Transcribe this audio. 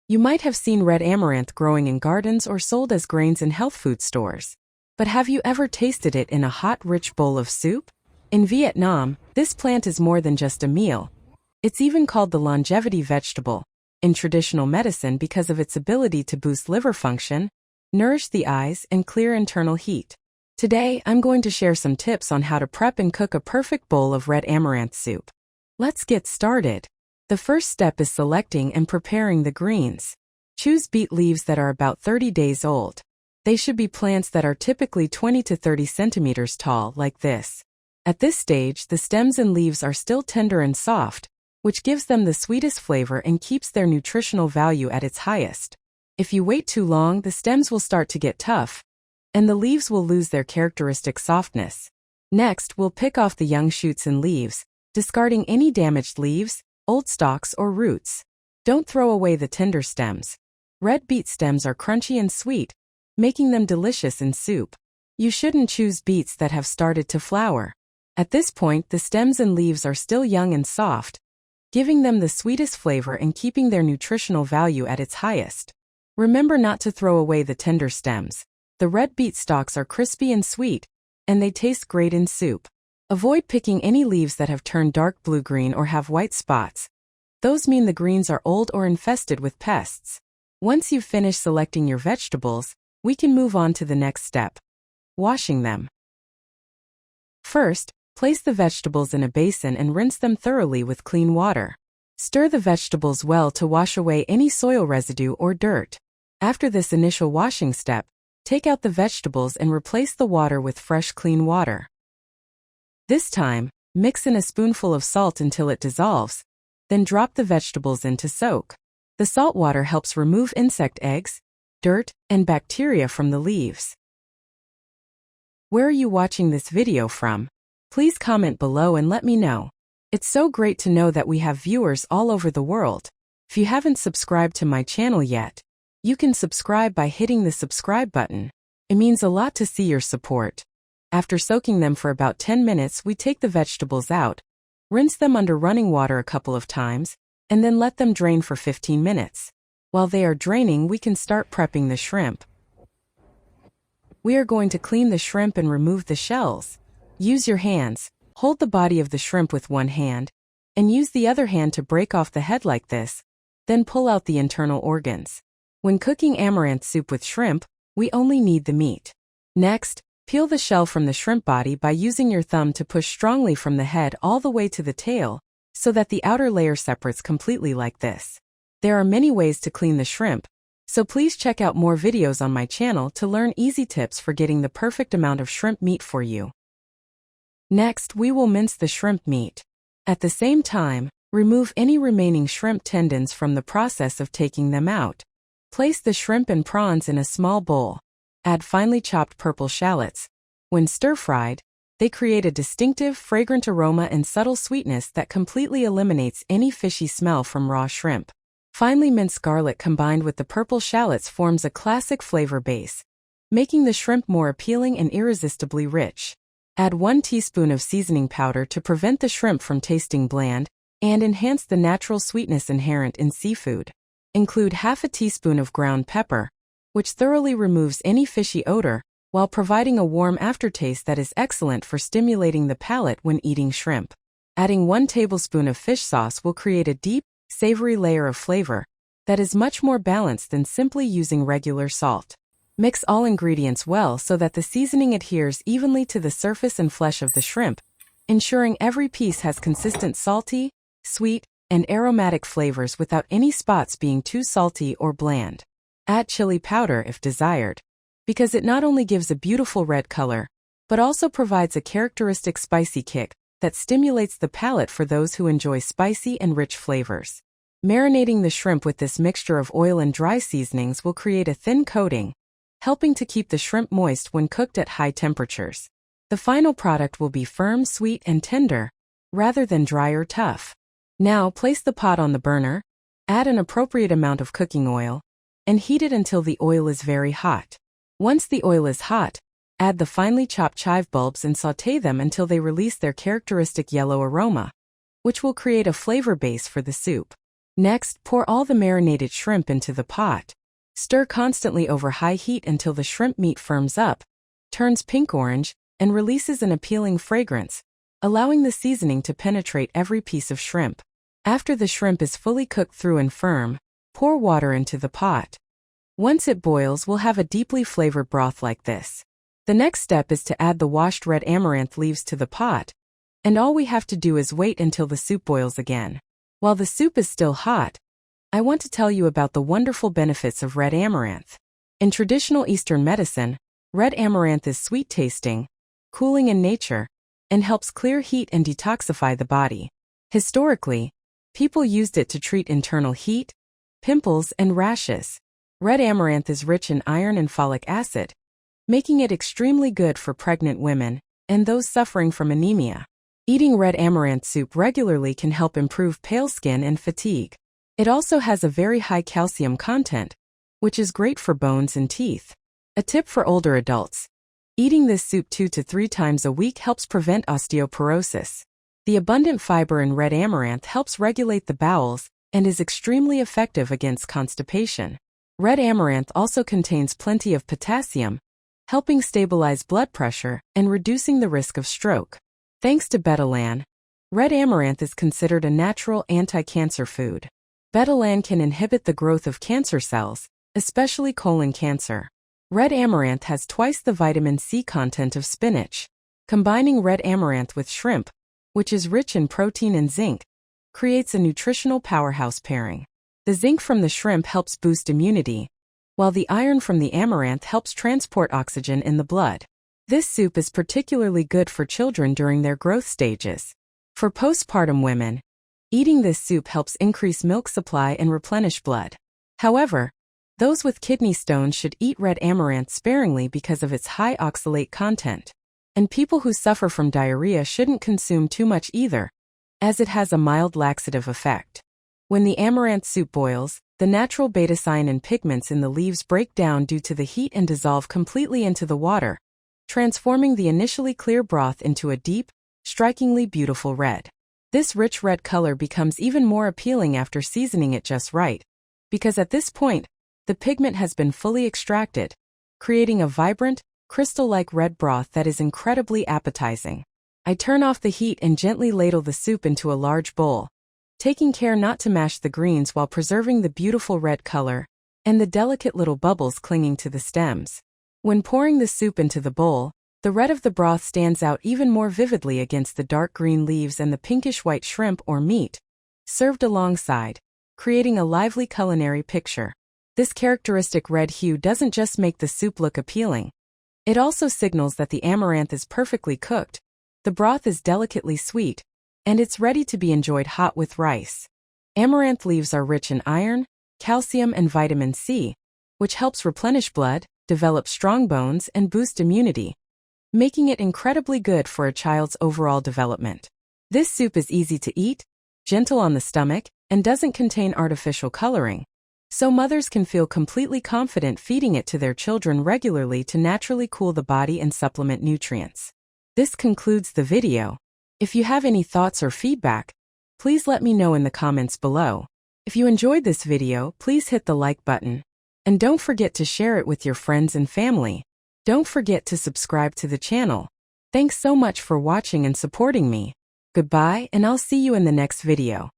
You might have seen red amaranth growing in gardens or sold as grains in health food stores. But have you ever tasted it in a hot, rich bowl of soup? In Vietnam, this plant is more than just a meal. It's even called the longevity vegetable in traditional medicine because of its ability to boost liver function, nourish the eyes, and clear internal heat. Today, I'm going to share some tips on how to prep and cook a perfect bowl of red amaranth soup. Let's get started. The first step is selecting and preparing the greens. Choose beet leaves that are about 30 days old. They should be plants that are typically 20 to 30 centimeters tall, like this. At this stage, the stems and leaves are still tender and soft, which gives them the sweetest flavor and keeps their nutritional value at its highest. If you wait too long, the stems will start to get tough, and the leaves will lose their characteristic softness. Next, we'll pick off the young shoots and leaves, discarding any damaged leaves, old stalks, or roots. Don't throw away the tender stems. Red beet stems are crunchy and sweet, making them delicious in soup. You shouldn't choose beets that have started to flower. At this point, the stems and leaves are still young and soft, giving them the sweetest flavor and keeping their nutritional value at its highest. Remember not to throw away the tender stems. The red beet stalks are crispy and sweet, and they taste great in soup. Avoid picking any leaves that have turned dark blue-green or have white spots. Those mean the greens are old or infested with pests. Once you've finished selecting your vegetables, we can move on to the next step: washing them. First, place the vegetables in a basin and rinse them thoroughly with clean water. Stir the vegetables well to wash away any soil residue or dirt. After this initial washing step, take out the vegetables and replace the water with fresh, clean water. This time, mix in a spoonful of salt until it dissolves, then drop the vegetables in to soak. The salt water helps remove insect eggs, dirt, and bacteria from the leaves. Where are you watching this video from? Please comment below and let me know. It's so great to know that we have viewers all over the world. If you haven't subscribed to my channel yet, you can subscribe by hitting the subscribe button. It means a lot to see your support. After soaking them for about 10 minutes, we take the vegetables out, rinse them under running water a couple of times, and then let them drain for 15 minutes. While they are draining, we can start prepping the shrimp. We are going to clean the shrimp and remove the shells. Use your hands, hold the body of the shrimp with one hand, and use the other hand to break off the head like this, then pull out the internal organs. When cooking amaranth soup with shrimp, we only need the meat. Next, peel the shell from the shrimp body by using your thumb to push strongly from the head all the way to the tail, so that the outer layer separates completely like this. There are many ways to clean the shrimp, so please check out more videos on my channel to learn easy tips for getting the perfect amount of shrimp meat for you. Next, we will mince the shrimp meat. At the same time, remove any remaining shrimp tendons from the process of taking them out. Place the shrimp and prawns in a small bowl. Add finely chopped purple shallots. When stir-fried, they create a distinctive, fragrant aroma and subtle sweetness that completely eliminates any fishy smell from raw shrimp. Finely minced garlic combined with the purple shallots forms a classic flavor base, making the shrimp more appealing and irresistibly rich. Add 1 teaspoon of seasoning powder to prevent the shrimp from tasting bland and enhance the natural sweetness inherent in seafood. Include half a teaspoon of ground pepper, which thoroughly removes any fishy odor, while providing a warm aftertaste that is excellent for stimulating the palate when eating shrimp. Adding 1 tablespoon of fish sauce will create a deep, savory layer of flavor that is much more balanced than simply using regular salt. Mix all ingredients well so that the seasoning adheres evenly to the surface and flesh of the shrimp, ensuring every piece has consistent salty, sweet, and aromatic flavors without any spots being too salty or bland. Add chili powder if desired, because it not only gives a beautiful red color, but also provides a characteristic spicy kick that stimulates the palate for those who enjoy spicy and rich flavors. Marinating the shrimp with this mixture of oil and dry seasonings will create a thin coating, helping to keep the shrimp moist when cooked at high temperatures. The final product will be firm, sweet, and tender, rather than dry or tough. Now place the pot on the burner, add an appropriate amount of cooking oil, and heat it until the oil is very hot. Once the oil is hot, add the finely chopped chive bulbs and sauté them until they release their characteristic yellow aroma, which will create a flavor base for the soup. Next, pour all the marinated shrimp into the pot. Stir constantly over high heat until the shrimp meat firms up, turns pink-orange, and releases an appealing fragrance, allowing the seasoning to penetrate every piece of shrimp. After the shrimp is fully cooked through and firm, pour water into the pot. Once it boils, we'll have a deeply flavored broth like this. The next step is to add the washed red amaranth leaves to the pot, and all we have to do is wait until the soup boils again. While the soup is still hot, I want to tell you about the wonderful benefits of red amaranth. In traditional Eastern medicine, red amaranth is sweet-tasting, cooling in nature, and helps clear heat and detoxify the body. Historically, people used it to treat internal heat, pimples, and rashes. Red amaranth is rich in iron and folic acid, making it extremely good for pregnant women and those suffering from anemia. Eating red amaranth soup regularly can help improve pale skin and fatigue. It also has a very high calcium content, which is great for bones and teeth. A tip for older adults: eating this soup 2 to 3 times a week helps prevent osteoporosis. The abundant fiber in red amaranth helps regulate the bowels and is extremely effective against constipation. Red amaranth also contains plenty of potassium, helping stabilize blood pressure and reducing the risk of stroke. Thanks to betalan, red amaranth is considered a natural anti-cancer food. Betalan can inhibit the growth of cancer cells, especially colon cancer. Red amaranth has twice the vitamin C content of spinach. Combining red amaranth with shrimp, which is rich in protein and zinc, creates a nutritional powerhouse pairing. The zinc from the shrimp helps boost immunity, while the iron from the amaranth helps transport oxygen in the blood. This soup is particularly good for children during their growth stages. For postpartum women, eating this soup helps increase milk supply and replenish blood. However, those with kidney stones should eat red amaranth sparingly because of its high oxalate content. And people who suffer from diarrhea shouldn't consume too much either, as it has a mild laxative effect. When the amaranth soup boils, the natural beta-cyan and pigments in the leaves break down due to the heat and dissolve completely into the water, transforming the initially clear broth into a deep, strikingly beautiful red. This rich red color becomes even more appealing after seasoning it just right, because at this point, the pigment has been fully extracted, creating a vibrant, crystal-like red broth that is incredibly appetizing. I turn off the heat and gently ladle the soup into a large bowl, taking care not to mash the greens while preserving the beautiful red color and the delicate little bubbles clinging to the stems. When pouring the soup into the bowl, the red of the broth stands out even more vividly against the dark green leaves and the pinkish-white shrimp or meat, served alongside, creating a lively culinary picture. This characteristic red hue doesn't just make the soup look appealing, it also signals that the amaranth is perfectly cooked, the broth is delicately sweet, and it's ready to be enjoyed hot with rice. Amaranth leaves are rich in iron, calcium, and vitamin C, which helps replenish blood, develop strong bones, and boost immunity, making it incredibly good for a child's overall development. This soup is easy to eat, gentle on the stomach, and doesn't contain artificial coloring, so mothers can feel completely confident feeding it to their children regularly to naturally cool the body and supplement nutrients. This concludes the video. If you have any thoughts or feedback, please let me know in the comments below. If you enjoyed this video, please hit the like button. And don't forget to share it with your friends and family. Don't forget to subscribe to the channel. Thanks so much for watching and supporting me. Goodbye, and I'll see you in the next video.